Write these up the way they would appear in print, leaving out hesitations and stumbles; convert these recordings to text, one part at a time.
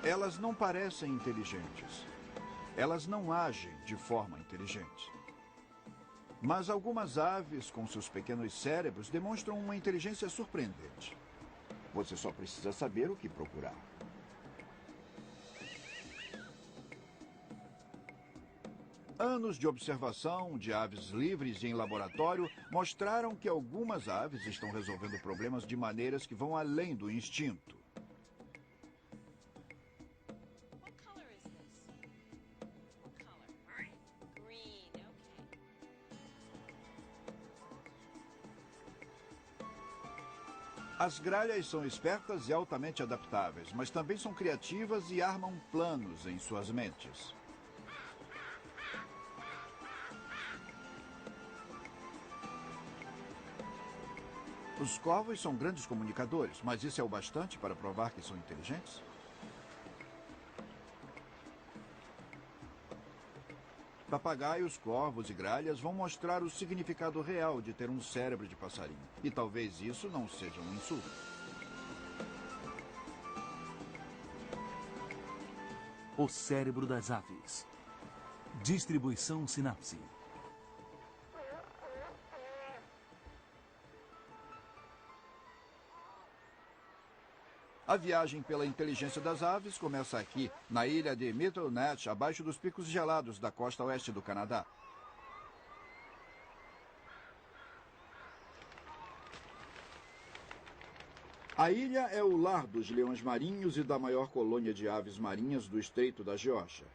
Elas não parecem inteligentes. Elas não agem de forma inteligente. Mas algumas aves, com seus pequenos cérebros, demonstram uma inteligência surpreendente. Você só precisa saber o que procurar. Anos de observação de aves livres em laboratório mostraram que algumas aves estão resolvendo problemas de maneiras que vão além do instinto. As gralhas são espertas e altamente adaptáveis, mas também são criativas e armam planos em suas mentes. Os corvos são grandes comunicadores, mas isso é o bastante para provar que são inteligentes? Papagaios, corvos e gralhas vão mostrar o significado real de ter um cérebro de passarinho. E talvez isso não seja um insulto. O cérebro das aves. Distribuição sinapse. A viagem pela inteligência das aves começa aqui, na ilha de Middlenet, abaixo dos picos gelados da costa oeste do Canadá. A ilha é o lar dos leões marinhos e da maior colônia de aves marinhas do Estreito da Geórgia.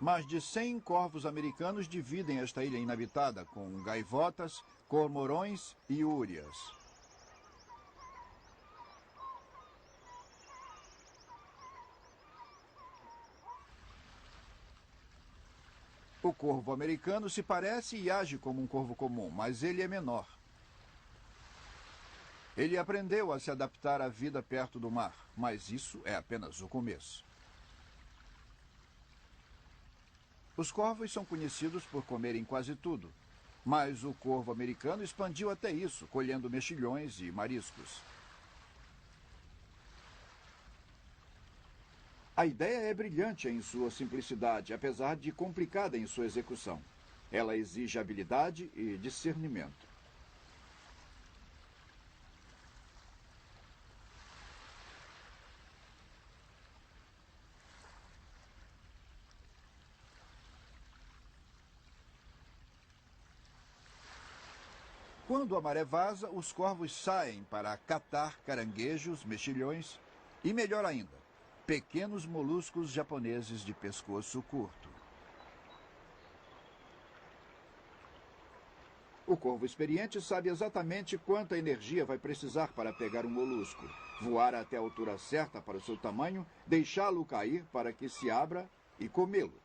Mais de 100 corvos americanos dividem esta ilha inabitada, com gaivotas, cormorões e úrias. O corvo americano se parece e age como um corvo comum, mas ele é menor. Ele aprendeu a se adaptar à vida perto do mar, mas isso é apenas o começo. Os corvos são conhecidos por comerem quase tudo, mas o corvo americano expandiu até isso, colhendo mexilhões e mariscos. A ideia é brilhante em sua simplicidade, apesar de complicada em sua execução. Ela exige habilidade e discernimento. Quando a maré vaza, os corvos saem para catar caranguejos, mexilhões e, melhor ainda, pequenos moluscos japoneses de pescoço curto. O corvo experiente sabe exatamente quanta energia vai precisar para pegar um molusco, voar até a altura certa para o seu tamanho, deixá-lo cair para que se abra e comê-lo.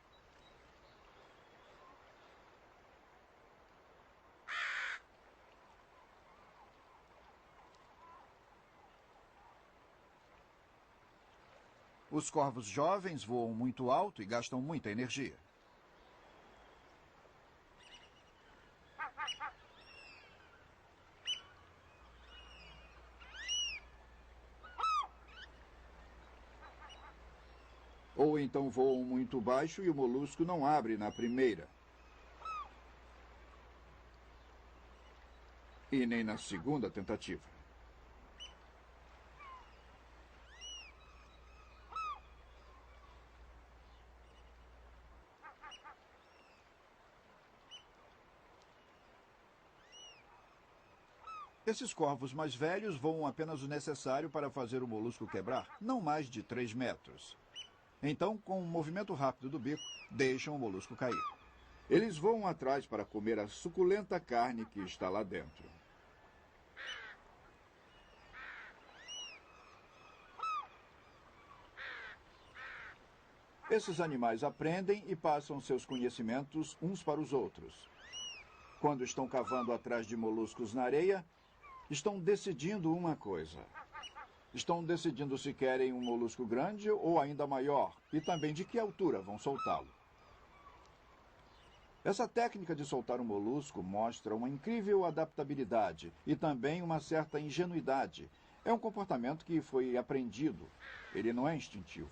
Os corvos jovens voam muito alto e gastam muita energia. Ou então voam muito baixo e o molusco não abre na primeira. E nem na segunda tentativa. Esses corvos mais velhos voam apenas o necessário para fazer o molusco quebrar, não mais de 3 metros. Então, com um movimento rápido do bico, deixam o molusco cair. Eles voam atrás para comer a suculenta carne que está lá dentro. Esses animais aprendem e passam seus conhecimentos uns para os outros. Quando estão cavando atrás de moluscos na areia, estão decidindo uma coisa. Estão decidindo se querem um molusco grande ou ainda maior, e também de que altura vão soltá-lo. Essa técnica de soltar um molusco mostra uma incrível adaptabilidade e também uma certa ingenuidade. É um comportamento que foi aprendido. Ele não é instintivo.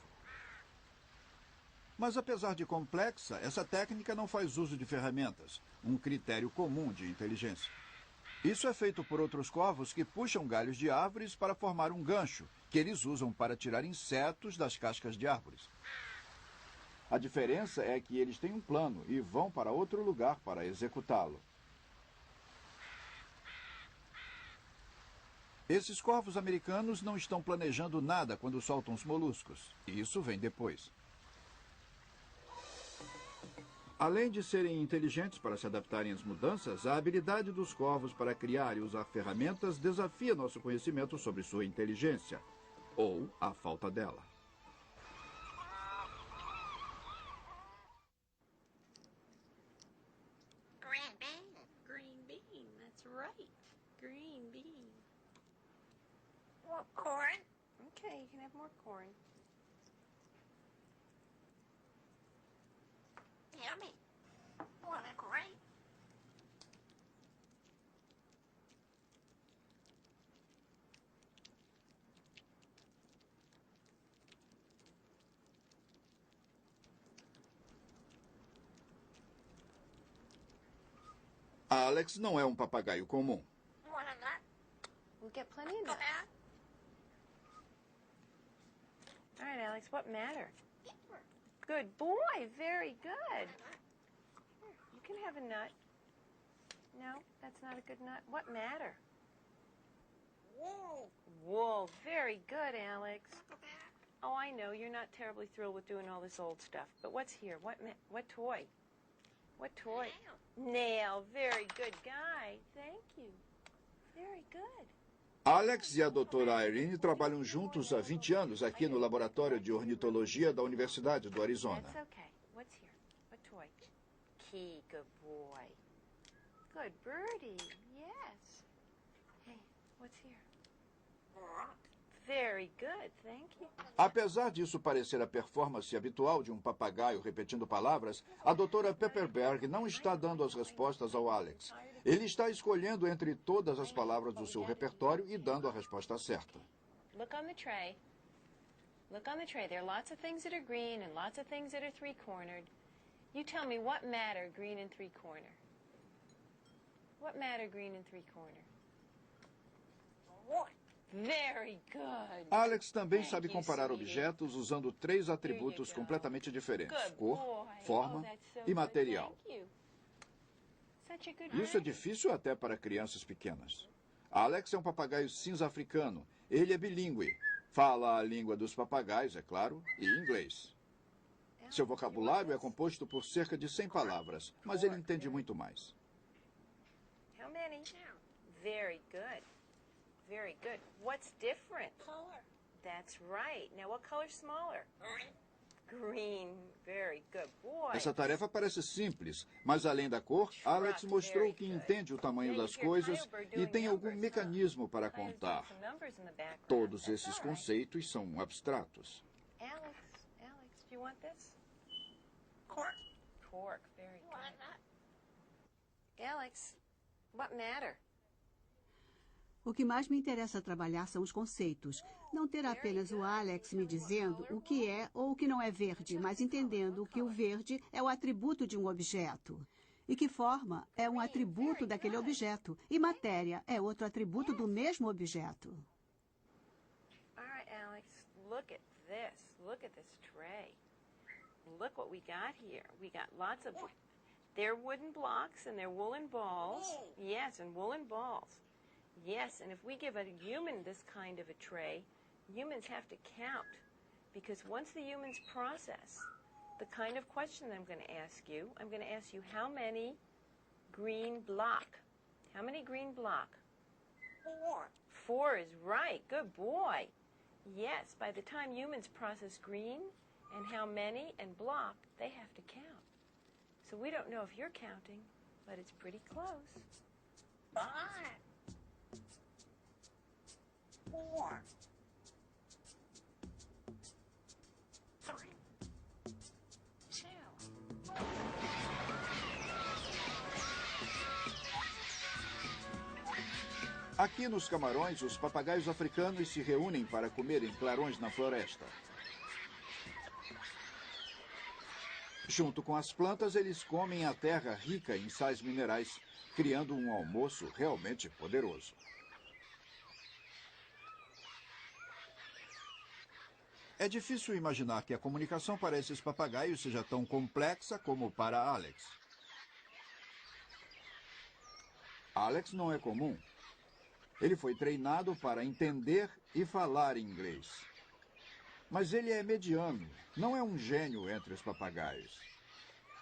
Mas apesar de complexa, essa técnica não faz uso de ferramentas, um critério comum de inteligência. Isso é feito por outros corvos que puxam galhos de árvores para formar um gancho, que eles usam para tirar insetos das cascas de árvores. A diferença é que eles têm um plano e vão para outro lugar para executá-lo. Esses corvos americanos não estão planejando nada quando soltam os moluscos. Isso vem depois. Além de serem inteligentes para se adaptarem às mudanças, a habilidade dos corvos para criar e usar ferramentas desafia nosso conhecimento sobre sua inteligência, ou a falta dela. Green bean. Green bean, that's right. Green bean. Want corn? Okay, you can have more corn. Yummy. Want a grape? Alex não é um papagaio comum. Want a nut? We'll get plenty of nuts. All right, Alex, what matter? Good boy, very good. Here, you can have a nut. No, that's not a good nut. What matter? Wool. Wool, very good, Alex. Oh, I know, you're not terribly thrilled with doing all this old stuff. But what's here? What toy? What toy? Nail, very good guy. Thank you. Very good. Alex e a doutora Irene trabalham juntos há 20 anos aqui no Laboratório de Ornitologia da Universidade do Arizona. That's okay. What's here? What toy? Key, good boy. Good birdie, yes. Hey, what's here? Very good, thank you. Apesar disso parecer a performance habitual de um papagaio repetindo palavras, a doutora Pepperberg não está dando as respostas ao Alex. Ele está escolhendo entre todas as palavras do seu repertório e dando a resposta certa. Look on the tray. Look on the tray. There are lots of things that are green and lots of things that are three-cornered. You tell me what matter green and three-corner. What matter green and three-corner? What? Very good. Alex também Thank sabe you, comparar sweetie. objetos usando 3 atributos Here you go. completamente diferentes: Good cor, boy. forma Oh, that's so e good. material. Thank you. Such a good Isso é boy. difícil até para crianças pequenas. Alex é um papagaio cinza africano. Ele é bilíngue. Fala a língua dos papagaios, é claro, e inglês. Seu vocabulário é composto por cerca de 100 palavras, mas ele entende muito mais. How many? Very good. Very good. What's different? Color. That's right. Now, what color's smaller? Green. Very good. Boy. Essa tarefa parece simples, mas além da cor, Alex mostrou que entende o tamanho das coisas e tem algum mecanismo para contar. Todos esses conceitos são abstratos. Alex, do you want this? Cork. Cork. Very Want a good. nut? Alex, what matter? O que mais me interessa trabalhar são os conceitos. Não ter apenas o Alex me dizendo o que é ou o que não é verde, mas entendendo que o verde é o atributo de um objeto. E que forma é um atributo daquele objeto. E matéria é outro atributo do mesmo objeto. All right, Alex, look at this. Look at this tray. Look what we got here. We got lots of... They're wooden blocks and they're woolen balls. Yes, and woolen balls. Yes, and if we give a human this kind of a tray, humans have to count. Because once the humans process the kind of question that I'm going to ask you how many green block? How many green block? 4. 4 is right. Good boy. Yes, by the time humans process green and how many and block, they have to count. So we don't know if you're counting, but it's pretty close. 5. 4. 3. 2. Aqui nos Camarões, os papagaios africanos se reúnem para comer em clarões na floresta. Junto com as plantas, eles comem a terra rica em sais minerais, criando um almoço realmente poderoso. É difícil imaginar que a comunicação para esses papagaios seja tão complexa como para Alex. Alex não é comum. Ele foi treinado para entender e falar inglês. Mas ele é mediano, não é um gênio entre os papagaios.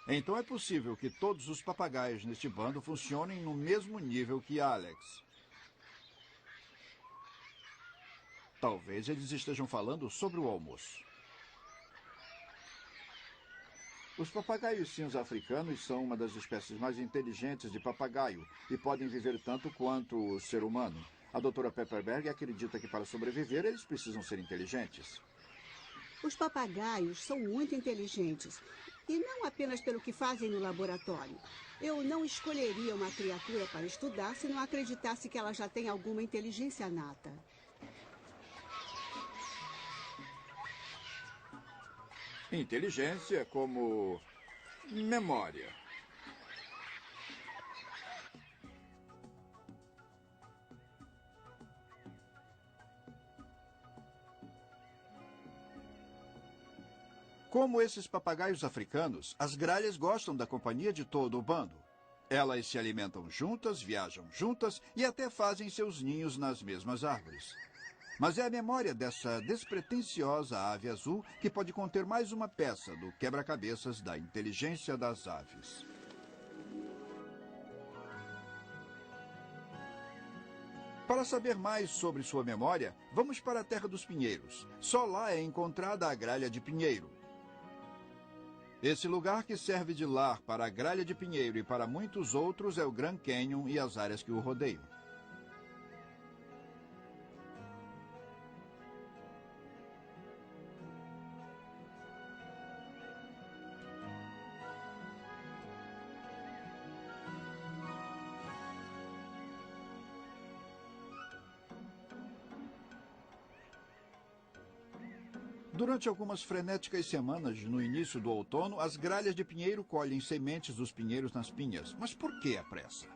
Então é possível que todos os papagaios neste bando funcionem no mesmo nível que Alex. Talvez eles estejam falando sobre o almoço. Os papagaios cinza africanos são uma das espécies mais inteligentes de papagaio e podem viver tanto quanto o ser humano. A doutora Pepperberg acredita que para sobreviver eles precisam ser inteligentes. Os papagaios são muito inteligentes, e não apenas pelo que fazem no laboratório. Eu não escolheria uma criatura para estudar se não acreditasse que ela já tem alguma inteligência nata. Inteligência como memória. Como esses papagaios africanos, as gralhas gostam da companhia de todo o bando. Elas se alimentam juntas, viajam juntas e até fazem seus ninhos nas mesmas árvores. Mas é a memória dessa despretensiosa ave azul que pode conter mais uma peça do quebra-cabeças da inteligência das aves. Para saber mais sobre sua memória, vamos para a Terra dos Pinheiros. Só lá é encontrada a gralha de pinheiro. Esse lugar que serve de lar para a gralha de pinheiro e para muitos outros é o Grand Canyon e as áreas que o rodeiam. Durante algumas frenéticas semanas no início do outono, as gralhas de pinheiro colhem sementes dos pinheiros nas pinhas. Mas por que a pressa?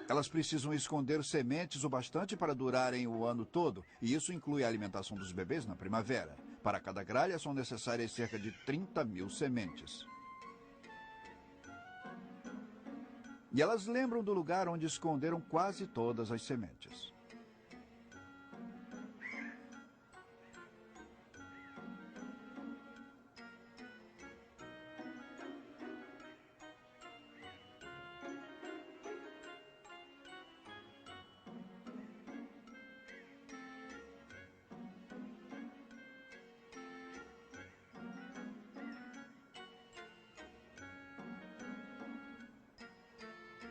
Elas precisam esconder sementes o bastante para durarem o ano todo, e isso inclui a alimentação dos bebês na primavera. Para cada gralha são necessárias cerca de 30.000 sementes. E elas lembram do lugar onde esconderam quase todas as sementes.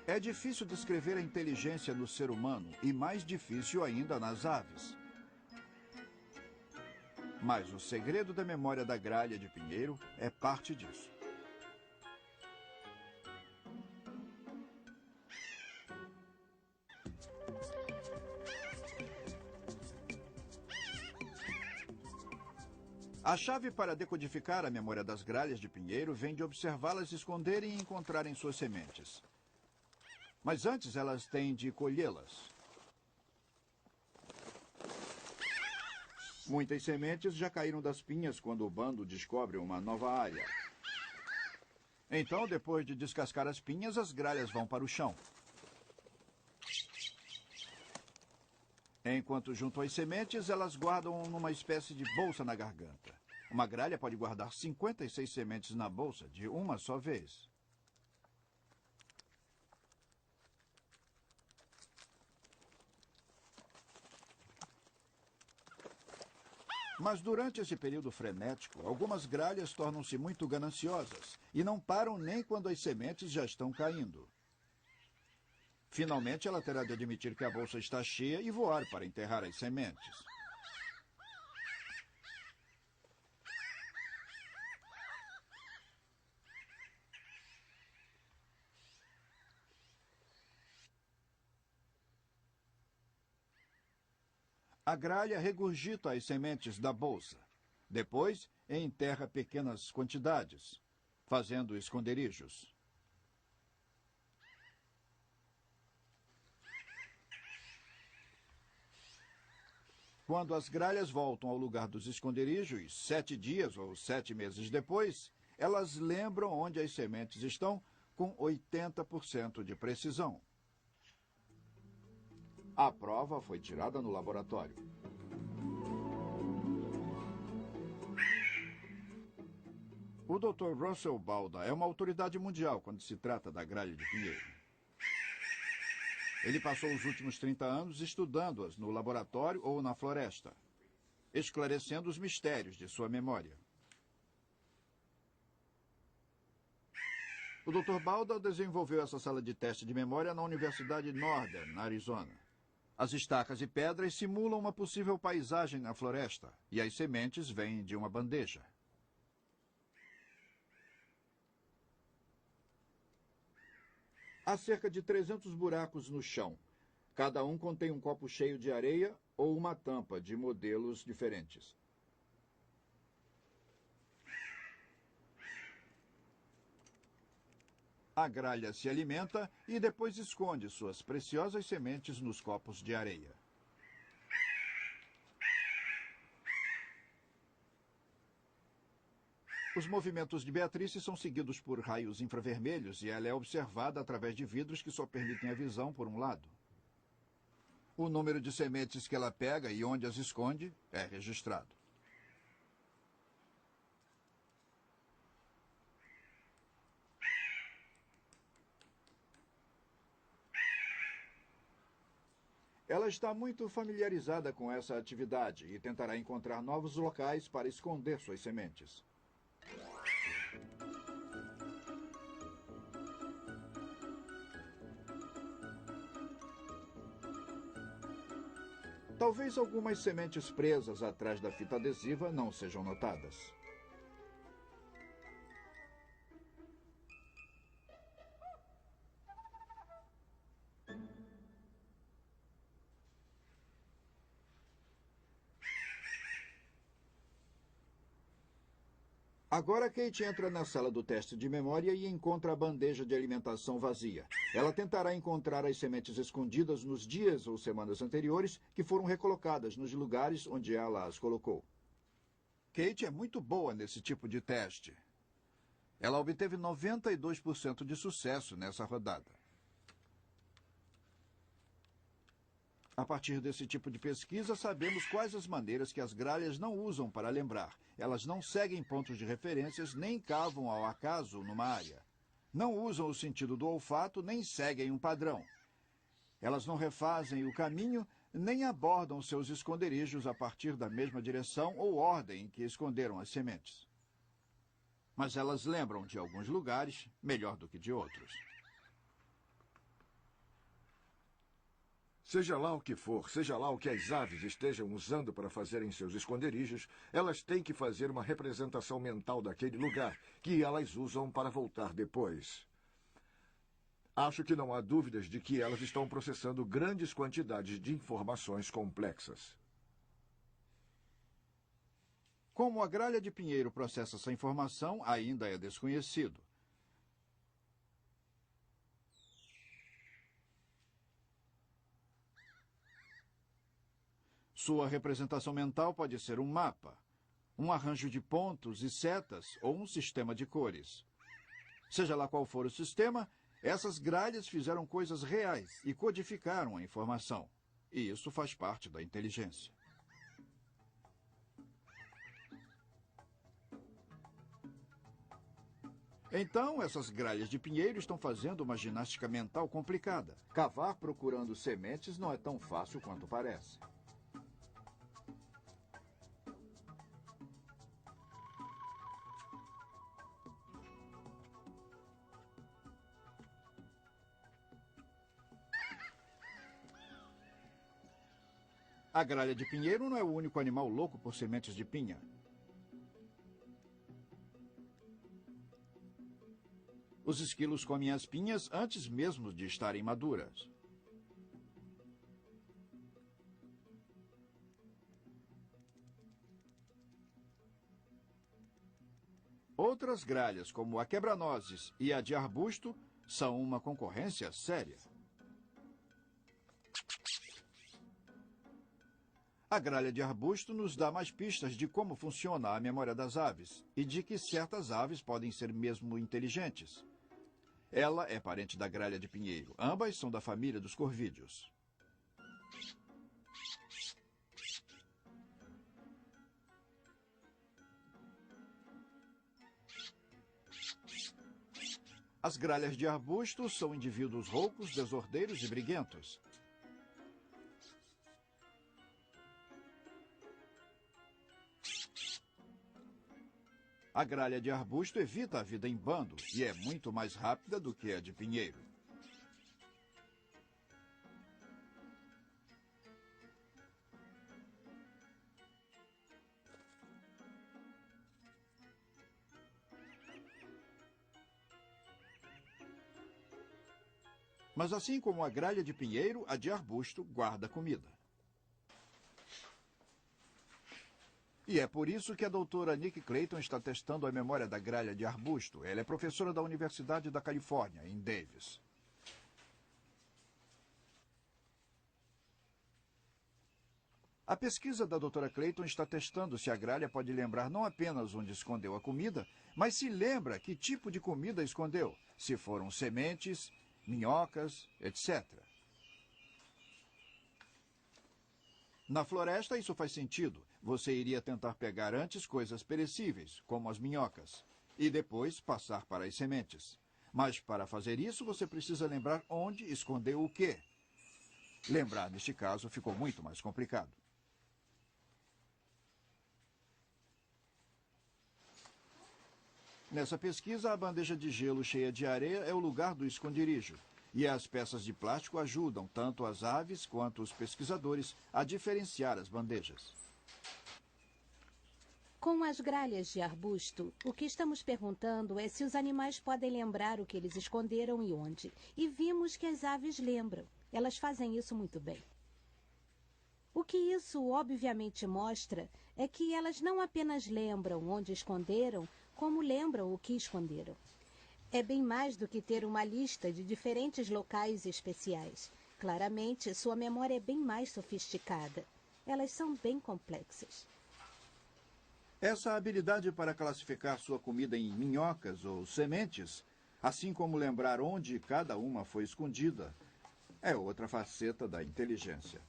É difícil descrever a inteligência no ser humano e mais difícil ainda nas aves. Mas o segredo da memória da gralha de pinheiro é parte disso. A chave para decodificar a memória das gralhas de pinheiro vem de observá-las esconderem e encontrarem suas sementes. Mas antes elas têm de colhê-las. Muitas sementes já caíram das pinhas quando o bando descobre uma nova área. Então, depois de descascar as pinhas, as gralhas vão para o chão. Enquanto junto às sementes, elas guardam numa espécie de bolsa na garganta. Uma gralha pode guardar 56 sementes na bolsa de uma só vez. Mas durante esse período frenético, algumas gralhas tornam-se muito gananciosas e não param nem quando as sementes já estão caindo. Finalmente, ela terá de admitir que a bolsa está cheia e voar para enterrar as sementes. A gralha regurgita as sementes da bolsa. Depois, enterra pequenas quantidades, fazendo esconderijos. Quando as gralhas voltam ao lugar dos esconderijos, 7 dias ou 7 meses depois, elas lembram onde as sementes estão com 80% de precisão. A prova foi tirada no laboratório. O Dr. Russell Balda é uma autoridade mundial quando se trata da gralha de pinheiro. Ele passou os últimos 30 anos estudando-as no laboratório ou na floresta, esclarecendo os mistérios de sua memória. O Dr. Balda desenvolveu essa sala de teste de memória na Universidade Northern, na Arizona. As estacas e pedras simulam uma possível paisagem na floresta, e as sementes vêm de uma bandeja. Há cerca de 300 buracos no chão. Cada um contém um copo cheio de areia ou uma tampa de modelos diferentes. A gralha se alimenta e depois esconde suas preciosas sementes nos copos de areia. Os movimentos de Beatrice são seguidos por raios infravermelhos e ela é observada através de vidros que só permitem a visão por um lado. O número de sementes que ela pega e onde as esconde é registrado. Ela está muito familiarizada com essa atividade e tentará encontrar novos locais para esconder suas sementes. Talvez algumas sementes presas atrás da fita adesiva não sejam notadas. Agora Kate entra na sala do teste de memória e encontra a bandeja de alimentação vazia. Ela tentará encontrar as sementes escondidas nos dias ou semanas anteriores que foram recolocadas nos lugares onde ela as colocou. Kate é muito boa nesse tipo de teste. Ela obteve 92% de sucesso nessa rodada. A partir desse tipo de pesquisa, sabemos quais as maneiras que as gralhas não usam para lembrar. Elas não seguem pontos de referências, nem cavam ao acaso numa área. Não usam o sentido do olfato, nem seguem um padrão. Elas não refazem o caminho, nem abordam seus esconderijos a partir da mesma direção ou ordem em que esconderam as sementes. Mas elas lembram de alguns lugares melhor do que de outros. Seja lá o que for, seja lá o que as aves estejam usando para fazerem seus esconderijos, elas têm que fazer uma representação mental daquele lugar, que elas usam para voltar depois. Acho que não há dúvidas de que elas estão processando grandes quantidades de informações complexas. Como a gralha de pinheiro processa essa informação, ainda é desconhecido. Sua representação mental pode ser um mapa, um arranjo de pontos e setas ou um sistema de cores. Seja lá qual for o sistema, essas gralhas fizeram coisas reais e codificaram a informação. E isso faz parte da inteligência. Então, essas gralhas de pinheiro estão fazendo uma ginástica mental complicada. Cavar procurando sementes não é tão fácil quanto parece. A gralha de pinheiro não é o único animal louco por sementes de pinha. Os esquilos comem as pinhas antes mesmo de estarem maduras. Outras gralhas, como a quebra-nozes e a de arbusto, são uma concorrência séria. A gralha de arbusto nos dá mais pistas de como funciona a memória das aves e de que certas aves podem ser mesmo inteligentes. Ela é parente da gralha de pinheiro. Ambas são da família dos corvídeos. As gralhas de arbusto são indivíduos roucos, desordeiros e briguentos. A gralha de arbusto evita a vida em bando e é muito mais rápida do que a de pinheiro. Mas assim como a gralha de pinheiro, a de arbusto guarda comida. E é por isso que a doutora Nick Clayton está testando a memória da gralha de arbusto. Ela é professora da Universidade da Califórnia, em Davis. A pesquisa da doutora Clayton está testando se a gralha pode lembrar não apenas onde escondeu a comida, mas se lembra que tipo de comida escondeu, se foram sementes, minhocas, etc. Na floresta, isso faz sentido. Você iria tentar pegar antes coisas perecíveis, como as minhocas, e depois passar para as sementes. Mas para fazer isso, você precisa lembrar onde escondeu o quê. Lembrar, neste caso, ficou muito mais complicado. Nessa pesquisa, a bandeja de gelo cheia de areia é o lugar do esconderijo. E as peças de plástico ajudam tanto as aves quanto os pesquisadores a diferenciar as bandejas. Com as gralhas de arbusto, o que estamos perguntando é se os animais podem lembrar o que eles esconderam e onde. E vimos que as aves lembram. Elas fazem isso muito bem. O que isso obviamente mostra é que elas não apenas lembram onde esconderam, como lembram o que esconderam. É bem mais do que ter uma lista de diferentes locais especiais. Claramente, sua memória é bem mais sofisticada. Elas são bem complexas. Essa habilidade para classificar sua comida em minhocas ou sementes, assim como lembrar onde cada uma foi escondida, é outra faceta da inteligência.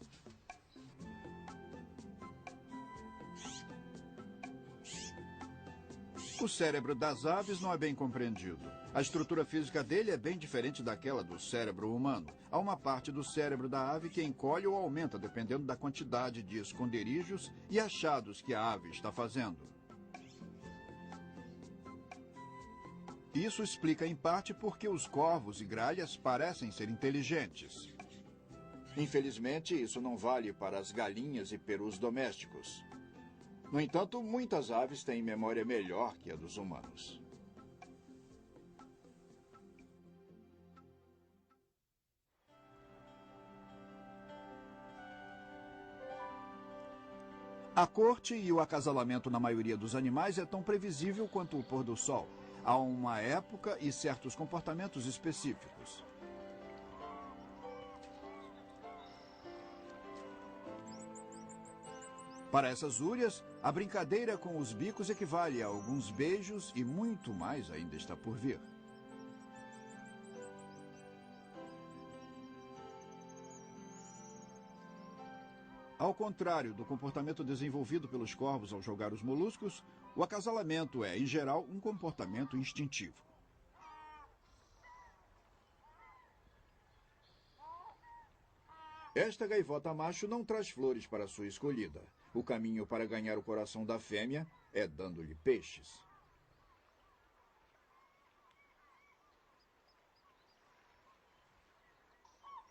O cérebro das aves não é bem compreendido. A estrutura física dele é bem diferente daquela do cérebro humano. Há uma parte do cérebro da ave que encolhe ou aumenta dependendo da quantidade de esconderijos e achados que a ave está fazendo. Isso explica em parte porque os corvos e gralhas parecem ser inteligentes. Infelizmente, isso não vale para as galinhas e perus domésticos. No entanto, muitas aves têm memória melhor que a dos humanos. A corte e o acasalamento na maioria dos animais é tão previsível quanto o pôr do sol. Há uma época e certos comportamentos específicos. Para essas úrias, a brincadeira com os bicos equivale a alguns beijos e muito mais ainda está por vir. Ao contrário do comportamento desenvolvido pelos corvos ao jogar os moluscos, o acasalamento é, em geral, um comportamento instintivo. Esta gaivota macho não traz flores para sua escolhida. O caminho para ganhar o coração da fêmea é dando-lhe peixes.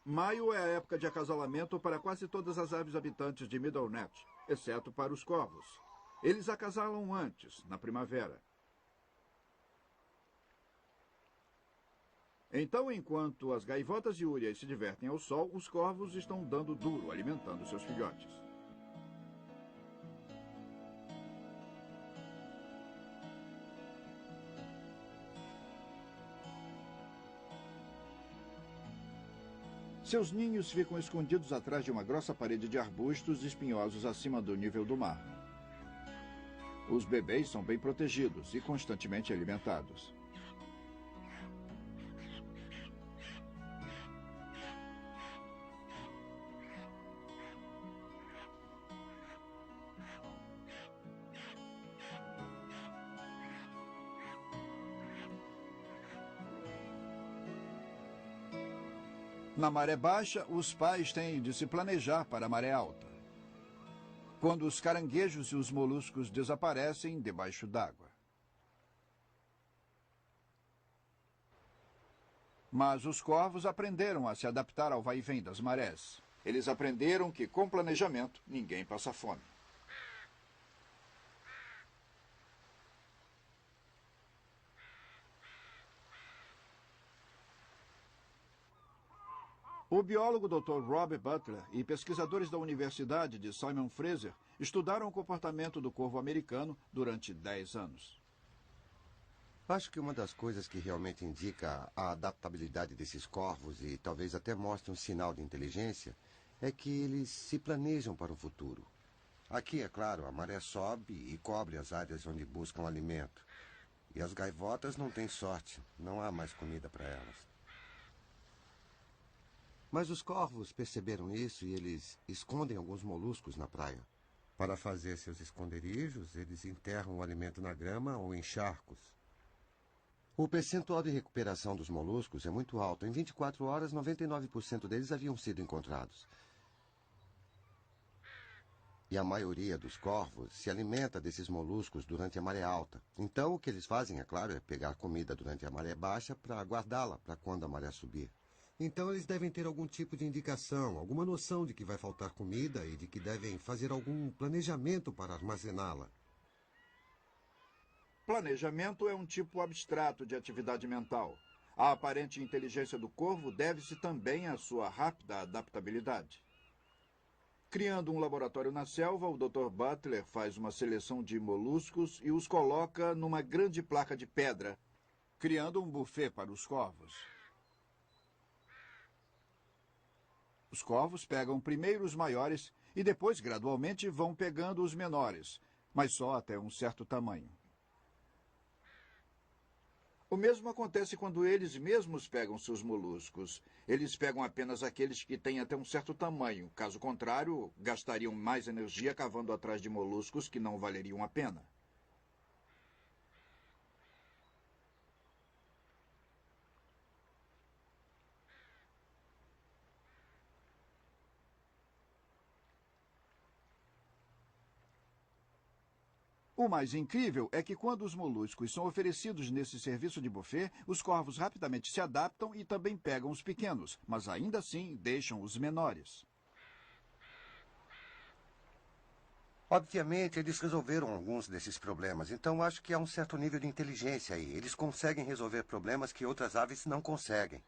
Maio é a época de acasalamento para quase todas as aves habitantes de Middlenet, exceto para os corvos. Eles acasalam antes, na primavera. Então, enquanto as gaivotas e úrias se divertem ao sol, os corvos estão dando duro, alimentando seus filhotes. Seus ninhos ficam escondidos atrás de uma grossa parede de arbustos espinhosos acima do nível do mar. Os bebês são bem protegidos e constantemente alimentados. Na maré baixa, os pais têm de se planejar para a maré alta, quando os caranguejos e os moluscos desaparecem debaixo d'água. Mas os corvos aprenderam a se adaptar ao vai e vem das marés. Eles aprenderam que, com planejamento, ninguém passa fome. O biólogo Dr. Rob Butler e pesquisadores da Universidade de Simon Fraser estudaram o comportamento do corvo americano durante 10 anos. Acho que uma das coisas que realmente indica a adaptabilidade desses corvos e talvez até mostre um sinal de inteligência é que eles se planejam para o futuro. Aqui, é claro, a maré sobe e cobre as áreas onde buscam alimento. E as gaivotas não têm sorte, não há mais comida para elas. Mas os corvos perceberam isso e eles escondem alguns moluscos na praia. Para fazer seus esconderijos, eles enterram o alimento na grama ou em charcos. O percentual de recuperação dos moluscos é muito alto. Em 24 horas, 99% deles haviam sido encontrados. E a maioria dos corvos se alimenta desses moluscos durante a maré alta. Então, o que eles fazem, é claro, é pegar comida durante a maré baixa para guardá-la para quando a maré subir. Então eles devem ter algum tipo de indicação, alguma noção de que vai faltar comida e de que devem fazer algum planejamento para armazená-la. Planejamento é um tipo abstrato de atividade mental. A aparente inteligência do corvo deve-se também à sua rápida adaptabilidade. Criando um laboratório na selva, o Dr. Butler faz uma seleção de moluscos e os coloca numa grande placa de pedra, criando um buffet para os corvos. Os corvos pegam primeiro os maiores e depois, gradualmente, vão pegando os menores, mas só até um certo tamanho. O mesmo acontece quando eles mesmos pegam seus moluscos. Eles pegam apenas aqueles que têm até um certo tamanho. Caso contrário, gastariam mais energia cavando atrás de moluscos que não valeriam a pena. O mais incrível é que quando os moluscos são oferecidos nesse serviço de buffet, os corvos rapidamente se adaptam e também pegam os pequenos, mas ainda assim deixam os menores. Obviamente, eles resolveram alguns desses problemas, então acho que há um certo nível de inteligência aí. Eles conseguem resolver problemas que outras aves não conseguem.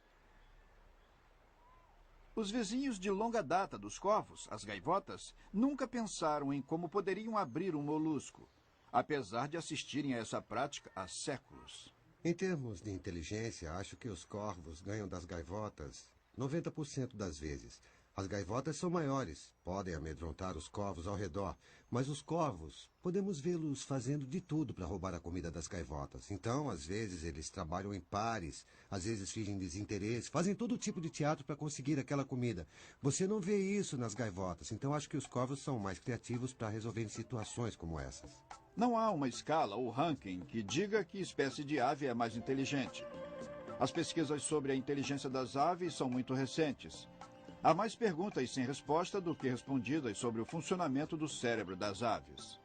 Os vizinhos de longa data dos corvos, as gaivotas, nunca pensaram em como poderiam abrir um molusco, apesar de assistirem a essa prática há séculos. Em termos de inteligência, acho que os corvos ganham das gaivotas 90% das vezes. As gaivotas são maiores, podem amedrontar os corvos ao redor, mas os corvos, podemos vê-los fazendo de tudo para roubar a comida das gaivotas. Então, às vezes, eles trabalham em pares, às vezes fingem desinteresse, fazem todo tipo de teatro para conseguir aquela comida. Você não vê isso nas gaivotas, então acho que os corvos são mais criativos para resolver situações como essas. Não há uma escala ou ranking que diga que espécie de ave é mais inteligente. As pesquisas sobre a inteligência das aves são muito recentes. Há mais perguntas sem resposta do que respondidas sobre o funcionamento do cérebro das aves.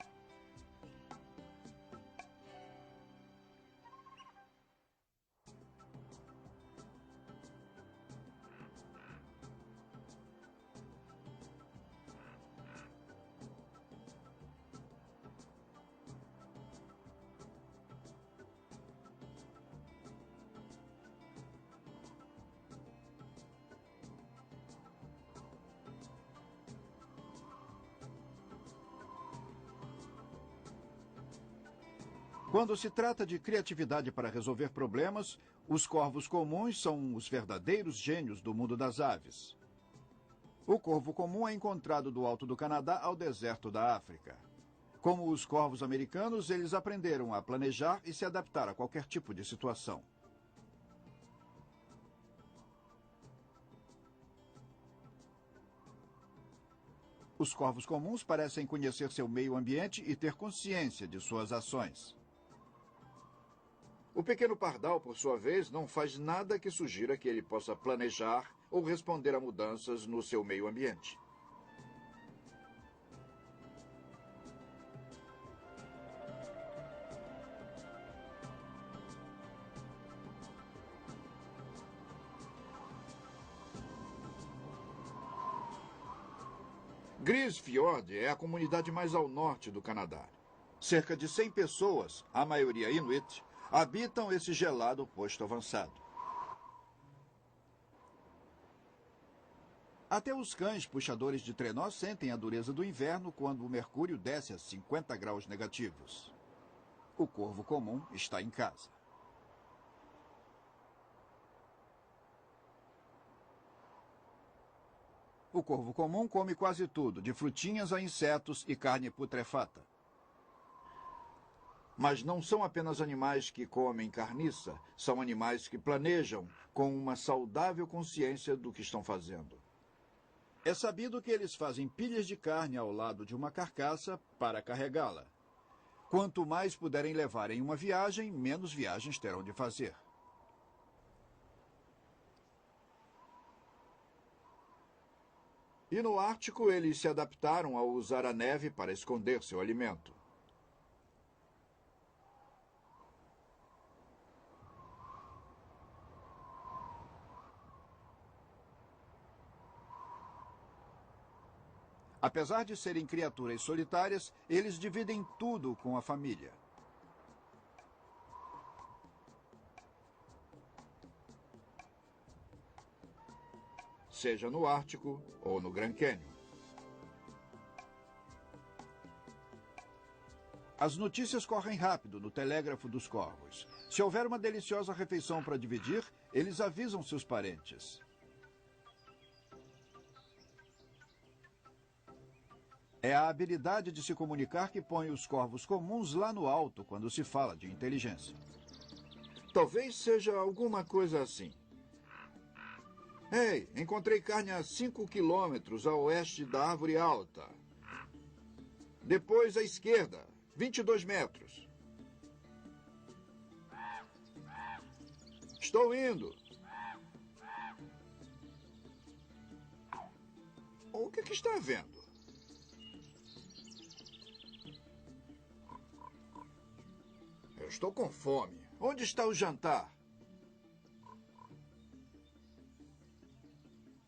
Quando se trata de criatividade para resolver problemas, os corvos comuns são os verdadeiros gênios do mundo das aves. O corvo comum é encontrado do alto do Canadá ao deserto da África. Como os corvos americanos, eles aprenderam a planejar e se adaptar a qualquer tipo de situação. Os corvos comuns parecem conhecer seu meio ambiente e ter consciência de suas ações. O pequeno pardal, por sua vez, não faz nada que sugira que ele possa planejar ou responder a mudanças no seu meio ambiente. Grise Fiord é a comunidade mais ao norte do Canadá. Cerca de 100 pessoas, a maioria Inuit, habitam esse gelado posto avançado. Até os cães puxadores de trenó sentem a dureza do inverno quando o mercúrio desce a 50 graus negativos. O corvo comum está em casa. O corvo comum come quase tudo, de frutinhas a insetos e carne putrefata. Mas não são apenas animais que comem carniça, são animais que planejam com uma saudável consciência do que estão fazendo. É sabido que eles fazem pilhas de carne ao lado de uma carcaça para carregá-la. Quanto mais puderem levar em uma viagem, menos viagens terão de fazer. E no Ártico, eles se adaptaram a usar a neve para esconder seu alimento. Apesar de serem criaturas solitárias, eles dividem tudo com a família. Seja no Ártico ou no Grand Canyon. As notícias correm rápido no telégrafo dos corvos. Se houver uma deliciosa refeição para dividir, eles avisam seus parentes. É a habilidade de se comunicar que põe os corvos comuns lá no alto quando se fala de inteligência. Talvez seja alguma coisa assim. Ei, encontrei carne a 5 quilômetros a oeste da árvore alta. Depois à esquerda, 22 metros. Estou indo. O que está vendo? Eu estou com fome. Onde está o jantar?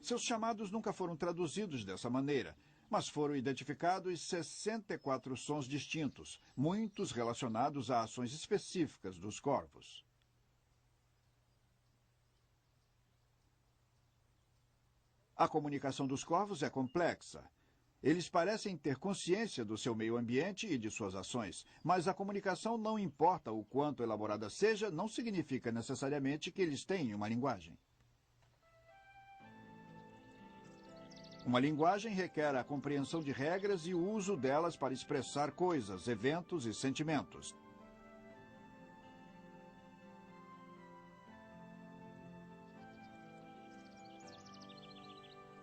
Seus chamados nunca foram traduzidos dessa maneira, mas foram identificados 64 sons distintos, muitos relacionados a ações específicas dos corvos. A comunicação dos corvos é complexa. Eles parecem ter consciência do seu meio ambiente e de suas ações, mas a comunicação, não importa o quanto elaborada seja, não significa necessariamente que eles têm uma linguagem. Uma linguagem requer a compreensão de regras e o uso delas para expressar coisas, eventos e sentimentos.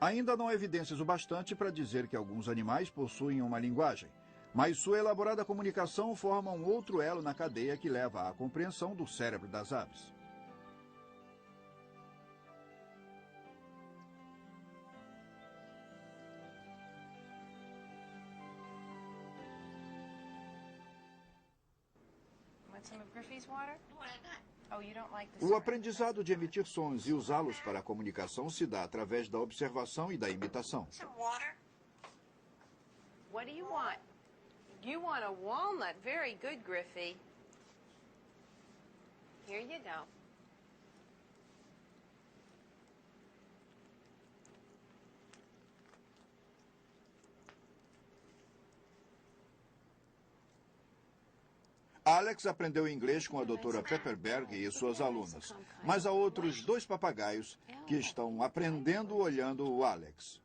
Ainda não há evidências o bastante para dizer que alguns animais possuem uma linguagem, mas sua elaborada comunicação forma um outro elo na cadeia que leva à compreensão do cérebro das aves. O aprendizado de emitir sons e usá-los para a comunicação se dá através da observação e da imitação. What do you want? You want a walnut. Very good, Griffey. Here you go. Alex aprendeu inglês com a doutora Pepperberg e suas alunas, mas há outros 2 papagaios que estão aprendendo olhando o Alex.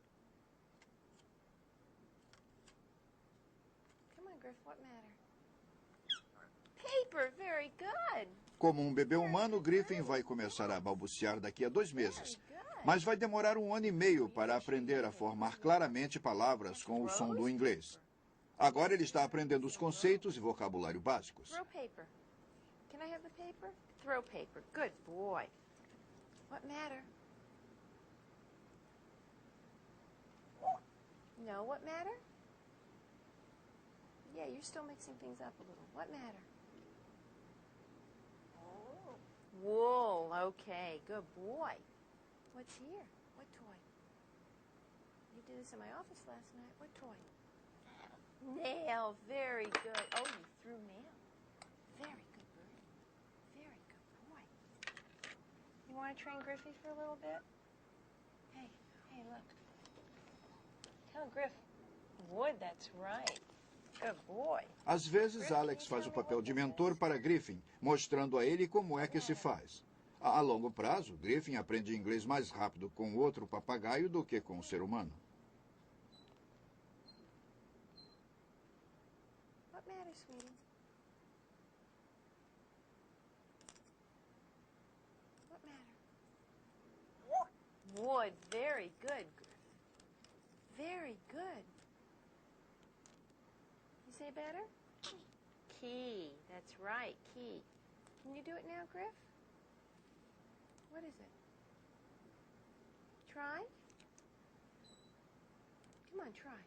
paper. Very good. Como um bebê humano, Griffin vai começar a balbuciar daqui a 2 meses. Mas vai demorar 1 ano e meio para aprender a formar claramente palavras com o som do inglês. Agora ele está aprendendo os conceitos e vocabulário básicos. Throw paper. Can I have the paper? Throw paper. Good boy. What matter? No, what matter? Yeah, you're still mixing things up a little. What matter? Wool. Okay, good boy. What's here? What toy? You did this in my office last night. What toy? Nail. Very good. Oh, you threw nail. Very good, Bert. Very good boy. You want to train Griffey for a little bit? Hey, look. Tell Griff. Wood, that's right. Good boy. Às vezes, Alex faz o papel de mentor para Griffin, mostrando a ele como é que se faz. A longo prazo, Griffin aprende inglês mais rápido com outro papagaio do que com o ser humano. What matters, sweetie? What matter? Wood. Very good, Griff. Very good. You say better? Key. That's right, key. Can you do it now, Griff? What is it? Try? Come on, try.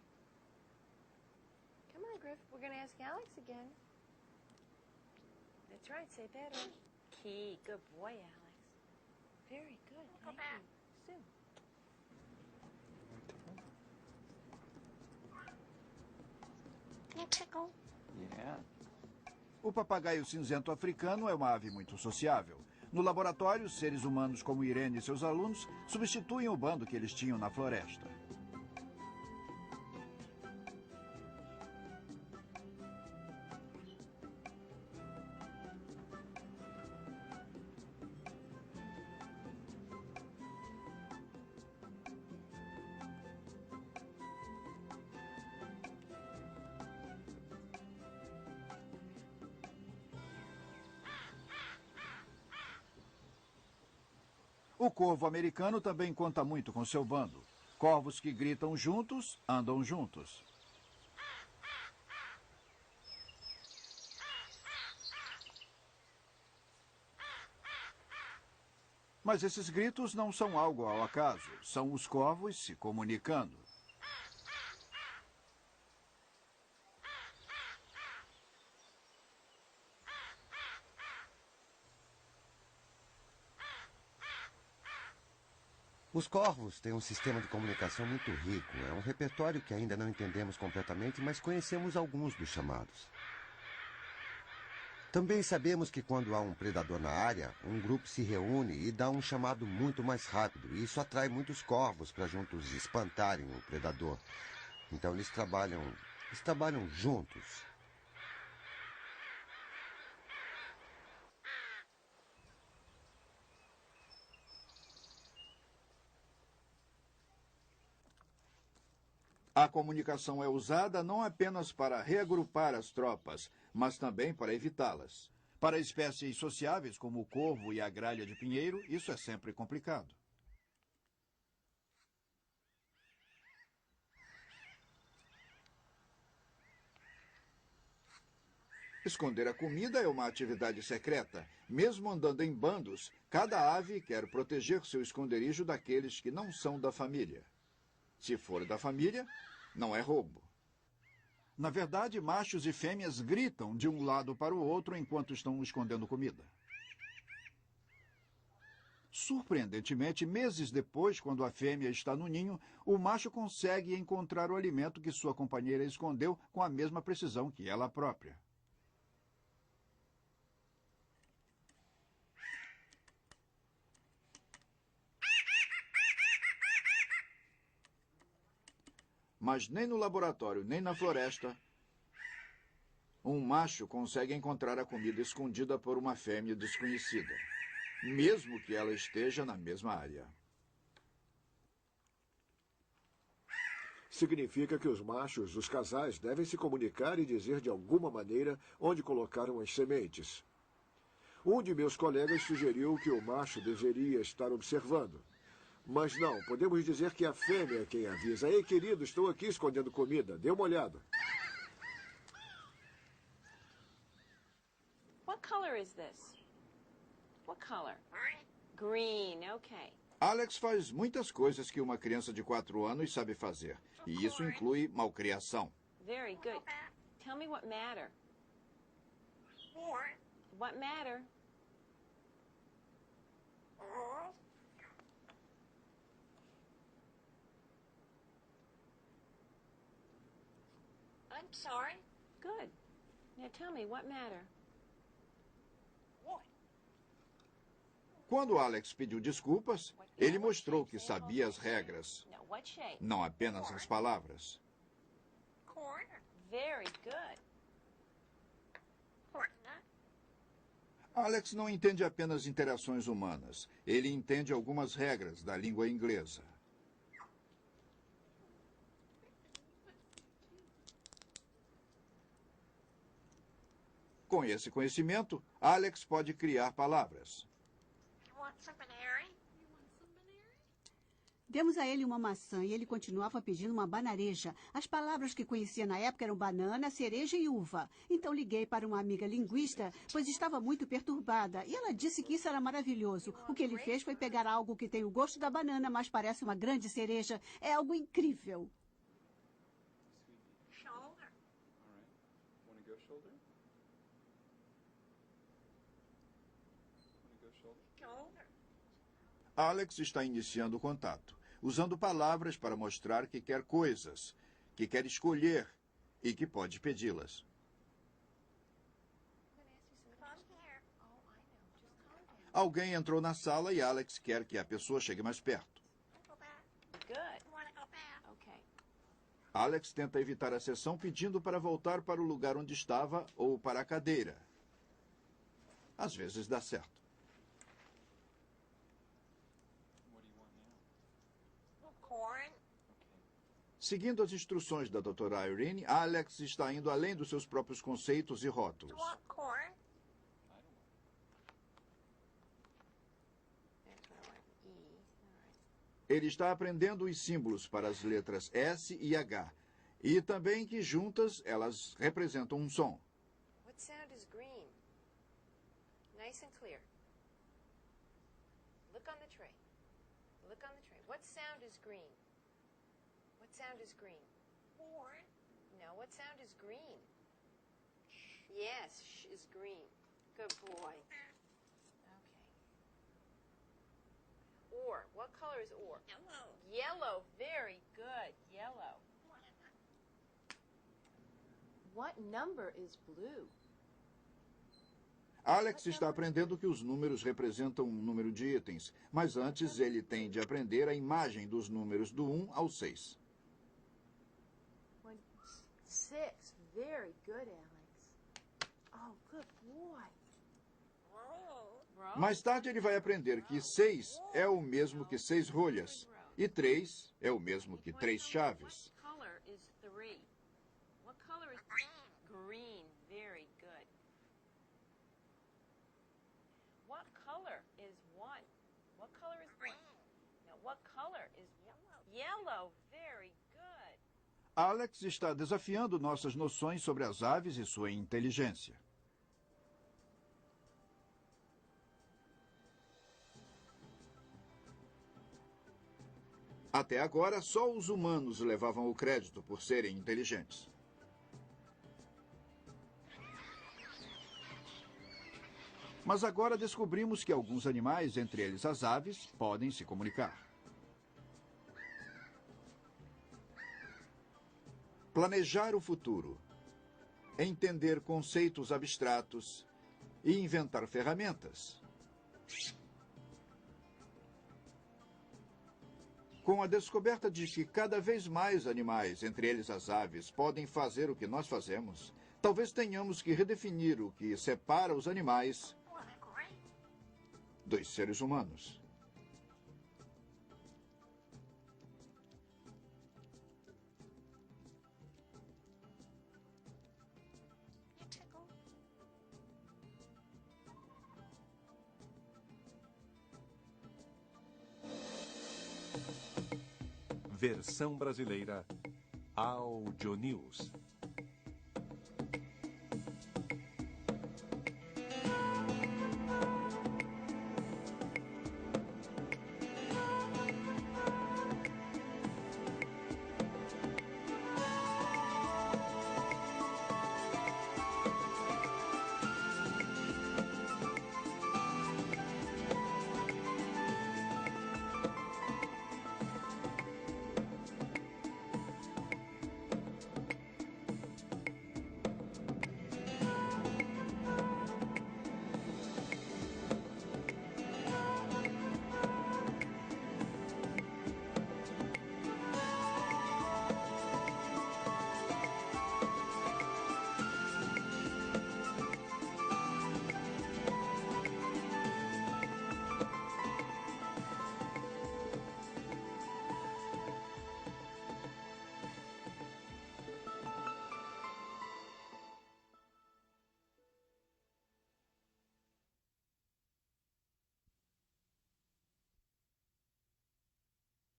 Come on, Griff. We're going to ask Alex again. That's right. Say better. Key. Good boy, Alex. Very good. Thank you. Sue. Can I tickle? Yeah. O papagaio cinzento africano é uma ave muito sociável. No laboratório, seres humanos como Irene e seus alunos substituem o bando que eles tinham na floresta. O corvo americano também conta muito com seu bando. Corvos que gritam juntos, andam juntos. Mas esses gritos não são algo ao acaso. São os corvos se comunicando. Os corvos têm um sistema de comunicação muito rico. É um repertório que ainda não entendemos completamente, mas conhecemos alguns dos chamados. Também sabemos que quando há um predador na área, um grupo se reúne e dá um chamado muito mais rápido. E isso atrai muitos corvos para juntos espantarem o predador. Então eles trabalham juntos. A comunicação é usada não apenas para reagrupar as tropas, mas também para evitá-las. Para espécies sociáveis como o corvo e a gralha de pinheiro, isso é sempre complicado. Esconder a comida é uma atividade secreta. Mesmo andando em bandos, cada ave quer proteger seu esconderijo daqueles que não são da família. Se for da família, não é roubo. Na verdade, machos e fêmeas gritam de um lado para o outro enquanto estão escondendo comida. Surpreendentemente, meses depois, quando a fêmea está no ninho, o macho consegue encontrar o alimento que sua companheira escondeu com a mesma precisão que ela própria. Mas nem no laboratório, nem na floresta, um macho consegue encontrar a comida escondida por uma fêmea desconhecida, mesmo que ela esteja na mesma área. Significa que os machos, os casais, devem se comunicar e dizer de alguma maneira onde colocaram as sementes. Um de meus colegas sugeriu que o macho deveria estar observando. Mas não, podemos dizer que a fêmea é quem avisa. Ei, querido, estou aqui escondendo comida. Dê uma olhada. What color is this? What color? Green, okay. Alex faz muitas coisas que uma criança de 4 anos sabe fazer. E isso inclui malcriação. Very good. Tell me what matter. What matter? I'm sorry. Good. Now tell me what matter. Quando Alex pediu desculpas, ele mostrou que sabia as regras, No, what shape? não apenas as palavras. Corn. Very good. Corn nut. Alex não entende apenas interações humanas. Ele entende algumas regras da língua inglesa. Com esse conhecimento, Alex pode criar palavras. You want some banana? Demos a ele uma maçã e ele continuava pedindo uma banareja. As palavras que conhecia na época eram banana, cereja e uva. Então liguei para uma amiga linguista, pois estava muito perturbada. E ela disse que isso era maravilhoso. O que ele fez foi pegar algo que tem o gosto da banana, mas parece uma grande cereja. É algo incrível. Shoulder. Want to go shoulder? Want to go shoulder? Shoulder. Alex está iniciando o contato, usando palavras para mostrar que quer coisas, que quer escolher e que pode pedi-las. Come here. Alguém entrou na sala e Alex quer que a pessoa chegue mais perto. Go back. Good. You want to go back? Okay. Alex tenta evitar a sessão pedindo para voltar para o lugar onde estava ou para a cadeira. Às vezes dá certo. What do you want now? Corn. Seguindo as instruções da doutora Irene, Alex está indo além dos seus próprios conceitos e rótulos. You want corn? I don't want. That's what I want. E. All right. Ele está aprendendo os símbolos para as letras S e H, e também que juntas elas representam um som. What sound is green? Nice and clear. Look on the tray. Look on the tray. What sound is green? What sound is green? Corn. No, what sound is green? Yes, sh is green. Good boy. Okay. Or. What color is or? Yellow. Yellow. Very good. Yellow. What number is blue? Alex está aprendendo que os números representam um número de itens, mas antes ele tem de aprender a imagem dos números do 1 ao 6. 6. Very good, Alex. Oh, good boy. Roll. Mais tarde ele vai aprender que 6 é o mesmo que 6 rolhas, e 3 é o mesmo que 3 chaves. What color is 3? What color is green? Very good. What color is 1? What color is 1? Now, what color is yellow? Very good. Alex está desafiando nossas noções sobre as aves e sua inteligência. Até agora, só os humanos levavam o crédito por serem inteligentes. Mas agora descobrimos que alguns animais, entre eles as aves, podem se comunicar. Planejar o futuro, entender conceitos abstratos e inventar ferramentas. Com a descoberta de que cada vez mais animais, entre eles as aves, podem fazer o que nós fazemos, talvez tenhamos que redefinir o que separa os animais dos seres humanos. Versão brasileira, Audio News.